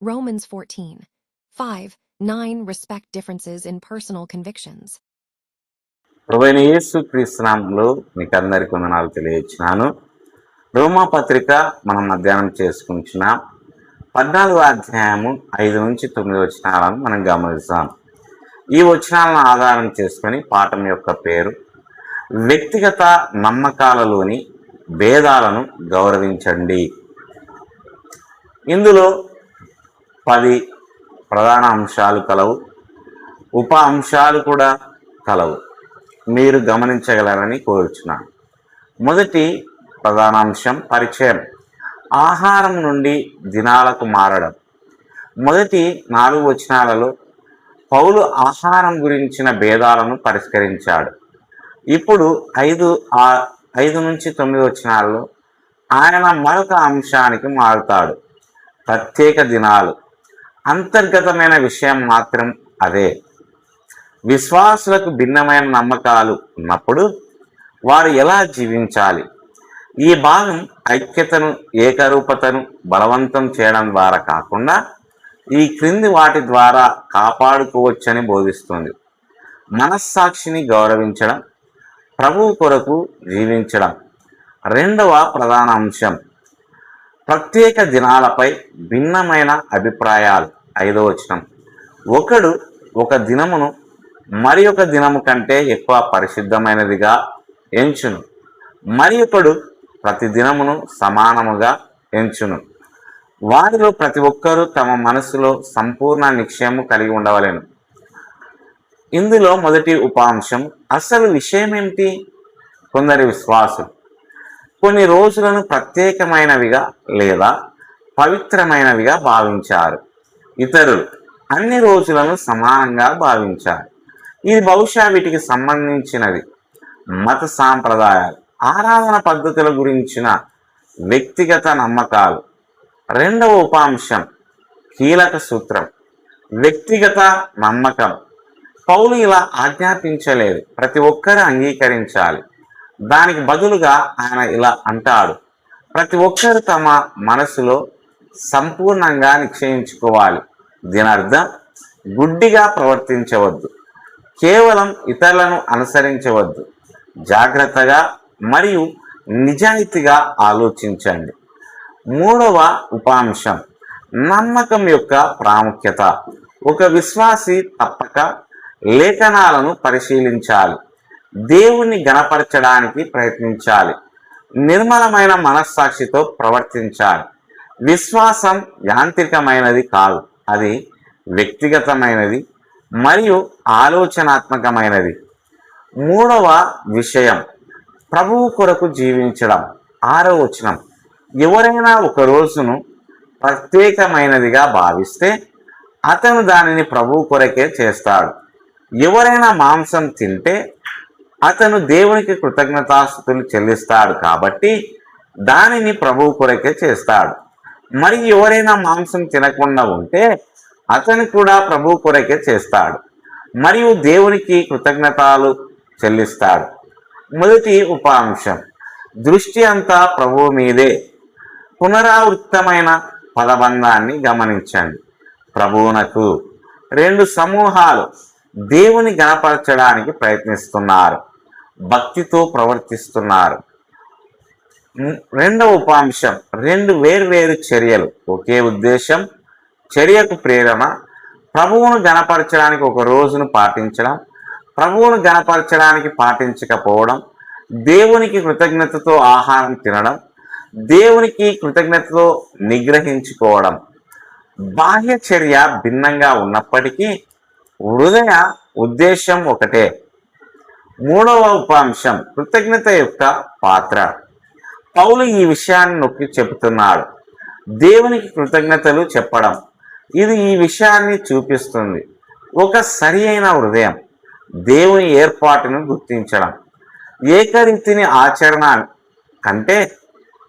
Romans 14:5-9 respect differences in personal convictions. ప్రభువైన యేసుక్రీస్తు నామములో మీకు అందరికీ వందనాలు తెలియజేస్తున్నాను. రోమా పత్రిక మనం అధ్యయనం చేసుకుంటున్నాం. 14వ అధ్యాయము 5 నుంచి 9 వచనాలను మనం గమనిస్తాం. ఈ వచనాలను ఆధారం చేసుకొని పాఠం యొక్క పేరు వ్యక్తిగత నమ్మకాలలోని భేదాలను గౌరవించండి. ఇందులో 10 ప్రధాన అంశాలు కలవు, ఉప అంశాలు కూడా కలవు. మీరు గమనించగలరని కోరుచున్నాను. మొదటి ప్రధాన అంశం పరిచయం, ఆహారం నుండి దినాలకు మారడం. మొదటి 4 వచనాలలో పౌలు ఆహారం గురించిన భేదాలను పరిష్కరించాడు. ఇప్పుడు 5 నుంచి 9 వచనాలలో ఆయన మరొక అంశానికి మారుతాడు. ప్రత్యేక దినాలు. అంతర్గతమైన విషయం మాత్రం అదే. విశ్వాసులకు భిన్నమైన నమ్మకాలు ఉన్నప్పుడు వారు ఎలా జీవించాలి? ఈ భాగం ఐక్యతను, ఏకరూపతను బలవంతం చేయడం ద్వారా కాకుండా ఈ క్రింది వాటి ద్వారా కాపాడుకోవచ్చని బోధిస్తుంది. మనస్సాక్షిని గౌరవించడం, ప్రభువు కొరకు జీవించడం. రెండవ ప్రధాన అంశం ప్రత్యేక దినాలపై భిన్నమైన అభిప్రాయాలు. 5వ వచనం, ఒకడు ఒక దినమును మరి ఒక దినము కంటే ఎక్కువ పరిశుద్ధమైనదిగా ఎంచును, మరి ఒకడు ప్రతి దినమును సమానముగా ఎంచును. వారిలో ప్రతి ఒక్కరూ తమ మనసులో సంపూర్ణ నిశ్చయము కలిగి ఉండవలెను. ఇందులో మొదటి ఉపాంశం అసలు విషయం ఏమిటి? కొందరి విశ్వాసులు కొన్ని రోజులను ప్రత్యేకమైనవిగా లేదా పవిత్రమైనవిగా భావించారు. ఇతరులు అన్ని రోజులను సమానంగా భావించారు. ఇది బహుశా వీటికి సంబంధించినది. మత సాంప్రదాయాలు, ఆరాధన పద్ధతుల గురించిన వ్యక్తిగత నమ్మకాలు. రెండవ ఉపాంశం కీలక సూత్రం వ్యక్తిగత నమ్మకం. పౌలు ఇలా ఆజ్ఞాపించలేదు, ప్రతి ఒక్కరూ అంగీకరించాలి. దానికి బదులుగా ఆయన ఇలా అంటాడు, ప్రతి ఒక్కరు తమ మనసులో సంపూర్ణంగా నిశ్చయించుకోవాలి. దీని అర్థం గుడ్డిగా ప్రవర్తించవద్దు, కేవలం ఇతరులను అనుసరించవద్దు. జాగ్రత్తగా మరియు నిజాయితీగా ఆలోచించండి. మూడవ ఉపాంశం నమ్మకం యొక్క ప్రాముఖ్యత. ఒక విశ్వాసి తప్పక లేఖనాలను పరిశీలించాలి, దేవుణ్ణి గణపరచడానికి ప్రయత్నించాలి, నిర్మలమైన మనస్సాక్షితో ప్రవర్తించాలి. విశ్వాసం యాంత్రికమైనది కాదు, అది వ్యక్తిగతమైనది మరియు ఆలోచనాత్మకమైనది. మూడవ విషయం ప్రభువు కొరకు జీవించడం. 6వ వచనం, ఎవరైనా ఒక రోజును ప్రత్యేకమైనదిగా భావిస్తే అతను దానిని ప్రభువు కొరకే చేస్తాడు. ఎవరైనా మాంసం తింటే అతను దేవునికి కృతజ్ఞతాస్తుతులు చెల్లిస్తాడు కాబట్టి దానిని ప్రభువు కొరకే చేస్తాడు. మరి ఎవరైనా మాంసం తినకుండా ఉంటే అతను కూడా ప్రభువు కొరకే చేస్తాడు మరియు దేవునికి కృతజ్ఞతలు చెల్లిస్తాడు. మొదటి ఉపాంశం దృష్టి అంతా ప్రభువు మీదే. పునరావృత్తమైన పదబంధాన్ని గమనించండి. ప్రభువునకు 2 సమూహాలు దేవుని గణపరచడానికి ప్రయత్నిస్తున్నారు, భక్తితో ప్రవర్తిస్తున్నారు. రెండవ ఉపాంశం 2 వేర్వేరు చర్యలు, ఒకే ఉద్దేశం. చర్యకు ప్రేరణ ప్రభువును గణపరచడానికి ఒక రోజును పాటించడం, ప్రభువును గణపరచడానికి పాటించకపోవడం, దేవునికి కృతజ్ఞతతో ఆహారం తినడం, దేవునికి కృతజ్ఞతతో నిగ్రహించుకోవడం. బాహ్య చర్య భిన్నంగా ఉన్నప్పటికీ హృదయ ఉద్దేశం ఒకటే. మూడవ ఉపాంశం కృతజ్ఞత యొక్క పాత్ర. పౌలు ఈ విషయాన్ని నొక్కి చెబుతున్నాడు, దేవునికి కృతజ్ఞతలు చెప్పడం. ఇది ఈ విషయాన్ని చూపిస్తుంది. ఒక సరి అయిన హృదయం, దేవుని ఏర్పాటును గుర్తించడం. ఏకరీతిని ఆచరణ కంటే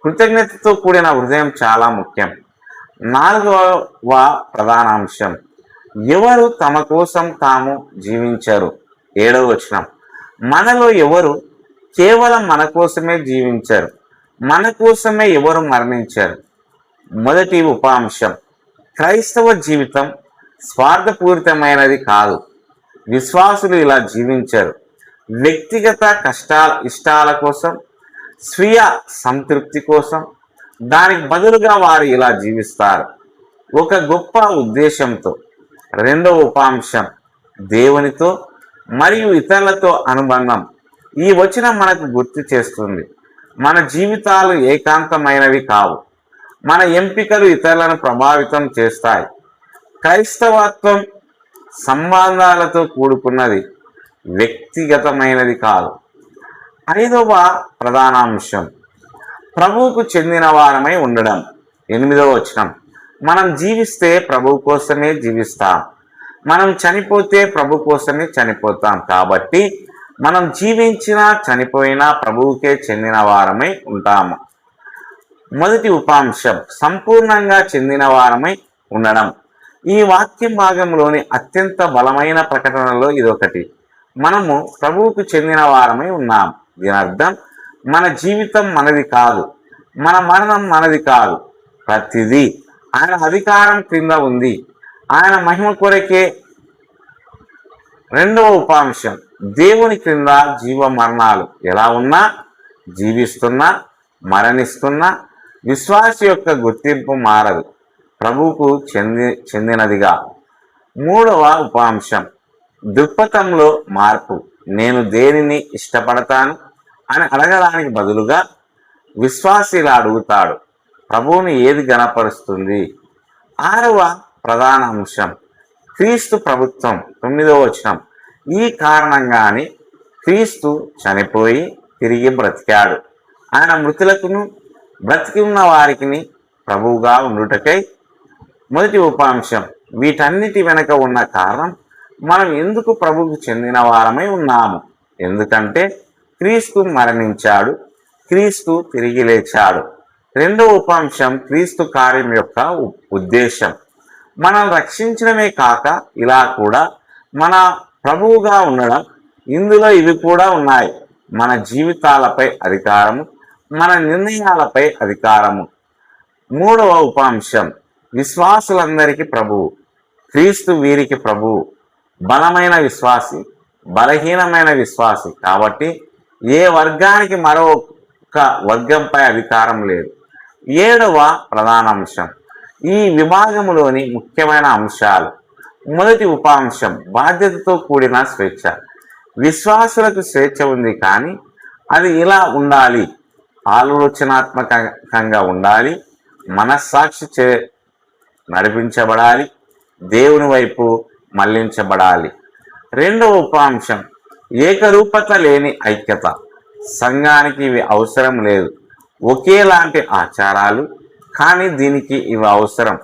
కృతజ్ఞతతో కూడిన హృదయం చాలా ముఖ్యం. 4వ ప్రధాన అంశం ఎవరు తమ కోసం తాము జీవించరు. 7వ వచనం, మనలో ఎవరు కేవలం మన కోసమే జీవించరు, మన కోసమే ఎవరు మరణించారు. మొదటి ఉపాంశం క్రైస్తవ జీవితం స్వార్థపూరితమైనది కాదు. విశ్వాసులు ఇలా జీవించరు. వ్యక్తిగత ఇష్టాల కోసం, స్వీయ సంతృప్తి కోసం, దానికి బదులుగా వారు ఇలా జీవిస్తారు ఒక గొప్ప ఉద్దేశంతో. రెండవ ఉపాంశం దేవునితో మరియు ఇతరులతో అనుబంధం. ఈ వచనం మనకు గుర్తు చేస్తుంది, మన జీవితాలు ఏకాంతమైనవి కావు. మన ఎంపికలు ఇతరులను ప్రభావితం చేస్తాయి. క్రైస్తవత్వం సంబంధాలతో కూడుకున్నది, వ్యక్తిగతమైనది కాదు. ఐదవ ప్రధాన అంశం ప్రభువుకు చెందిన వారమై ఉండడం. 8వ వచనం, మనం జీవిస్తే ప్రభు కోసమే జీవిస్తాం, మనం చనిపోతే ప్రభు కోసమే చనిపోతాం. కాబట్టి మనం జీవించినా చనిపోయినా ప్రభువుకే చెందిన వారమై ఉంటాము. మొదటి ఉపాంశం సంపూర్ణంగా చెందిన వారమై ఉండడం. ఈ వాక్యం భాగంలోని అత్యంత బలమైన ప్రకటనలో ఇదొకటి. మనము ప్రభువుకు చెందిన వారమై ఉన్నాం. దీని అర్థం మన జీవితం మనది కాదు, మన మరణం మనది కాదు. ప్రతిదీ ఆయన అధికారం క్రింద ఉంది, ఆయన మహిమ కొరకే. రెండవ ఉపాంశం దేవుని క్రింద జీవ మరణాలు ఎలా ఉన్నా, జీవిస్తున్నా, మరణిస్తున్నా విశ్వాసి యొక్క గుర్తింపు మారదు, ప్రభువుకు చెందినదిగా. మూడవ ఉపాంశం దృక్పథంలో మార్పు. నేను దేనిని ఇష్టపడతాను అని అడగడానికి బదులుగా విశ్వాసి ఇలా అడుగుతాడు, ప్రభువుని ఏది గణపరుస్తుంది. ఆరవ ప్రధాన అంశం క్రీస్తు ప్రభుత్వం. 9వ వచనం, ఈ కారణంగానే క్రీస్తు చనిపోయి తిరిగి బ్రతికాడు. ఆయన మృతులకును బ్రతికి ఉన్న వారికి ప్రభువుగా ఉండుటకై. మొదటి ఉపాంశం వీటన్నిటి వెనక ఉన్న కారణం మనం ఎందుకు ప్రభువుకు చెందిన వారమై ఉన్నాము. ఎందుకంటే క్రీస్తు మరణించాడు, క్రీస్తు తిరిగి లేచాడు. రెండవ ఉపాంశం క్రీస్తు కార్యం యొక్క ఉద్దేశం. మనం రక్షించడమే కాక ఇలా కూడా మన ప్రభువుగా ఉండడం. ఇందులో ఇవి కూడా ఉన్నాయి, మన జీవితాలపై అధికారము, మన నిర్ణయాలపై అధికారము. మూడవ ఉపాంశం విశ్వాసులందరికీ ప్రభువు. క్రీస్తు వీరికి ప్రభువు. బలమైన విశ్వాసి, బలహీనమైన విశ్వాసి. కాబట్టి ఏ వర్గానికి మరొక వర్గంపై అధికారం లేదు. ఏడవ ప్రధాన అంశం ఈ విభాగంలోని ముఖ్యమైన అంశాలు. మొదటి ఉపాంశం బాధ్యతతో కూడిన స్వేచ్ఛ. విశ్వాసులకు స్వేచ్ఛ ఉంది, కానీ అది ఇలా ఉండాలి, ఆలోచనాత్మకంగా ఉండాలి, మనస్సాక్షి నడిపించబడాలి, దేవుని వైపు మళ్లించబడాలి. రెండవ ఉపాంశం ఏకరూపత లేని ఐక్యత. సంఘానికి ఇవి అవసరం లేదు, ఒకేలాంటి ఆచారాలు, కానీ దీనికి ఇవి అవసరం.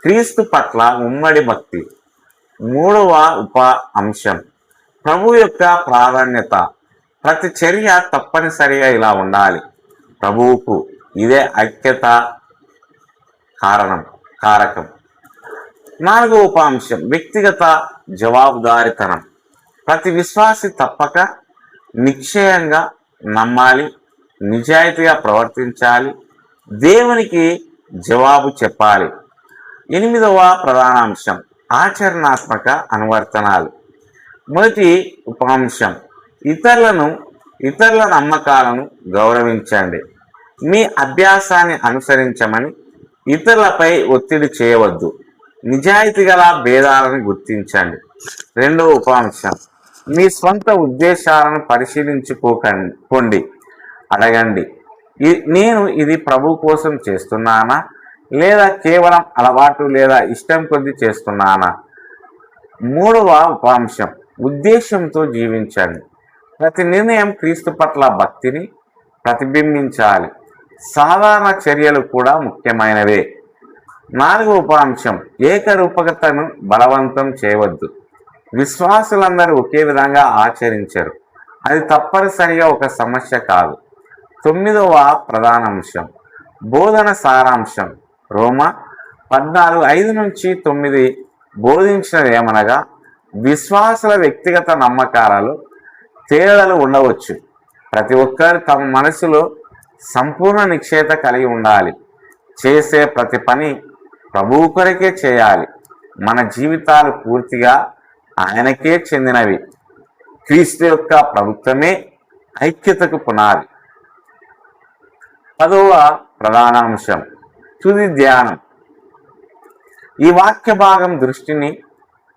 క్రీస్తు పట్ల ఉమ్మడి భక్తి. మూడవ అంశం ప్రభు యొక్క ప్రాధాన్యత. ప్రతి చర్య తప్పనిసరిగా ఇలా ఉండాలి, ప్రభువుకు ఇదే ఐక్యత కారకం. నాలుగవ ఉపాంశం వ్యక్తిగత జవాబుదారితనం. ప్రతి విశ్వాసి తప్పక నిశ్చయంగా నమ్మాలి, నిజాయితీగా ప్రవర్తించాలి, దేవునికి జవాబు చెప్పాలి. 8వ ప్రధాన అంశం ఆచరణాత్మక అనువర్తనాలు. మొదటి ఉపాంశం ఇతరుల నమ్మకాలను గౌరవించండి. మీ అభ్యాసాన్ని అనుసరించమని ఇతరులపై ఒత్తిడి చేయవద్దు. నిజాయితీ గల భేదాలను గుర్తించండి. రెండవ ఉపాంశం మీ స్వంత ఉద్దేశాలను పరిశీలించుకోండి. అడగండి, నేను ఇది ప్రభు కోసం చేస్తున్నానా, లేదా కేవలం అలవాటు లేదా ఇష్టం కొద్దీ చేస్తున్నానా. మూడవ ఉపాంశం ఉద్దేశంతో జీవించండి. ప్రతి నిర్ణయం క్రీస్తు పట్ల భక్తిని ప్రతిబింబించాలి. సాధారణ చర్యలు కూడా ముఖ్యమైనవే. నాలుగవ ఉపాంశం ఏకరూపకతను బలవంతం చేయవద్దు. విశ్వాసులందరూ ఒకే విధంగా ఆచరించరు, అది తప్పనిసరిగా ఒక సమస్య కాదు. 9వ ప్రధాన అంశం బోధన సారాంశం. రోమా 14:5-9 బోధించినది ఏమనగా విశ్వాసుల వ్యక్తిగత నమ్మకాలలో తేడాలు ఉండవచ్చు. ప్రతి ఒక్కరు తమ మనసులో సంపూర్ణ నిశ్చయత కలిగి ఉండాలి. చేసే ప్రతి పని ప్రభువు కొరకే చేయాలి. మన జీవితాలు పూర్తిగా ఆయనకే చెందినవి. క్రీస్తు యొక్క ప్రభుత్వమే ఐక్యతకు పునాది. 10వ ప్రధాన అంశం తుది ధ్యానం. ఈ వాక్య భాగం దృష్టిని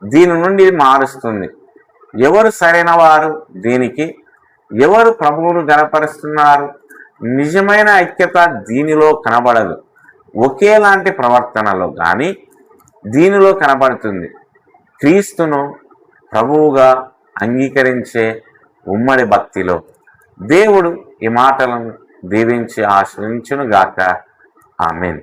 దీని నుండి మారుస్తుంది. ఎవరు సరైన వారు దీనికి? ఎవరు ప్రభువును గణపరుస్తున్నారు? నిజమైన ఐక్యత దీనిలో కనబడదు. ఒకేలాంటి ప్రవర్తనలో కానీ దీనిలో కనబడుతుంది. క్రీస్తును ప్రభువుగా అంగీకరించే ఉమ్మడి భక్తిలో. దేవుడు ఈ మాటలను దీవించి ఆశ్రయించునుగాక. ఆమేన్.